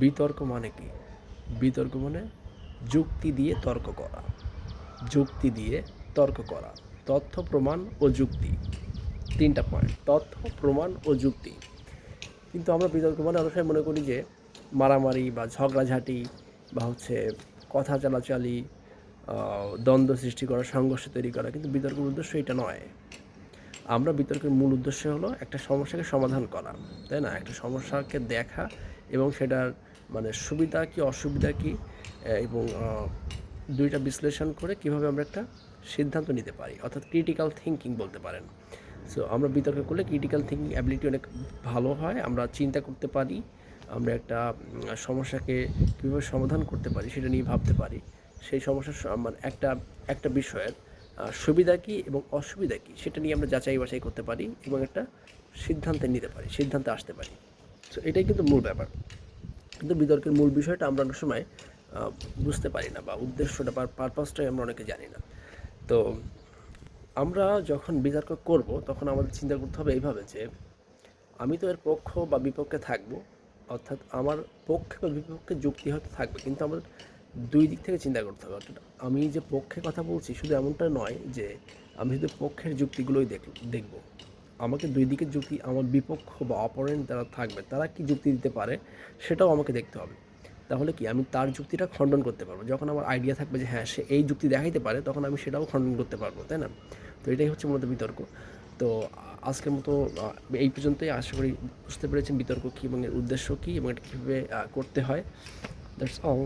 বিতর্ক মানে কি? বিতর্ক মানে যুক্তি দিয়ে তর্ক করা, যুক্তি দিয়ে তর্ক করা, তথ্য প্রমাণ ও যুক্তি, ৩টা পয়েন্ট, তথ্য প্রমাণ ও যুক্তি। কিন্তু আমরা বিতর্ক মানে অনেক সময় মনে করি যে মারামারি বা ঝগড়াঝাঁটি বা হচ্ছে কথা চালাচালি, দ্বন্দ্ব সৃষ্টি করা, সংঘর্ষ তৈরি করা, কিন্তু বিতর্কের উদ্দেশ্য এটা নয়। আমরা বিতর্কের মূল উদ্দেশ্য হলো একটা সমস্যাকে সমাধান করা, তাই না? একটা সমস্যাকে দেখা এবং সেটার মানে সুবিধা কী অসুবিধা কী, এবং দুইটা বিশ্লেষণ করে কীভাবে আমরা একটা সিদ্ধান্ত নিতে পারি, অর্থাৎ ক্রিটিক্যাল থিঙ্কিং বলতে পারেন। সো আমরা বিতর্ক করলে ক্রিটিক্যাল থিঙ্কিং অ্যাবিলিটি অনেক ভালো হয়, আমরা চিন্তা করতে পারি, আমরা একটা সমস্যাকে কীভাবে সমাধান করতে পারি সেটা নিয়ে ভাবতে পারি, সেই সমস্যার মানে একটা একটা বিষয়ের সুবিধা কী এবং অসুবিধা কী সেটা নিয়ে আমরা যাচাই বাছাই করতে পারি এবং একটা সিদ্ধান্তে নিতে পারি, সিদ্ধান্তে আসতে পারি। সো এটাই কিন্তু মূল ব্যাপার। কিন্তু বিতর্কের মূল বিষয়টা আমরা অনেক সময় বুঝতে পারি না, বা উদ্দেশ্যটা বা পারপাসটাই আমরা অনেকে জানি না। তো আমরা যখন বিতর্ক করব তখন আমাদের চিন্তা করতে হবে এইভাবে যে আমি তো এর পক্ষ বা বিপক্ষে থাকবো, অর্থাৎ আমার পক্ষে বা বিপক্ষে যুক্তি হয়তো থাকবে, কিন্তু আমাদের দুই দিক থেকে চিন্তা করতে হবে। অর্থাৎ আমি যে পক্ষে কথা বলছি শুধু এমনটা নয় যে আমি শুধু পক্ষের যুক্তিগুলোই দেখব, আমাকে দুই দিকের যুক্তি, আমার বিপক্ষ বা অপোনেন্ট যারা থাকবে তারা কি যুক্তি দিতে পারে সেটাও আমাকে দেখতে হবে। তাহলে কি আমি তার যুক্তিটা খণ্ডন করতে পারবো। যখন আমার আইডিয়া থাকবে যে হ্যাঁ সে এই যুক্তি দেখাইতে পারে, তখন আমি সেটাও খণ্ডন করতে পারবো, তাই না? তো এটাই হচ্ছে মূলত বিতর্ক। তো আজকের মতো এই পর্যন্তই। আশা করি বুঝতে পেরেছেন বিতর্ক কী এবং এর উদ্দেশ্য কী এবং এটা কীভাবে করতে হয়। That's all.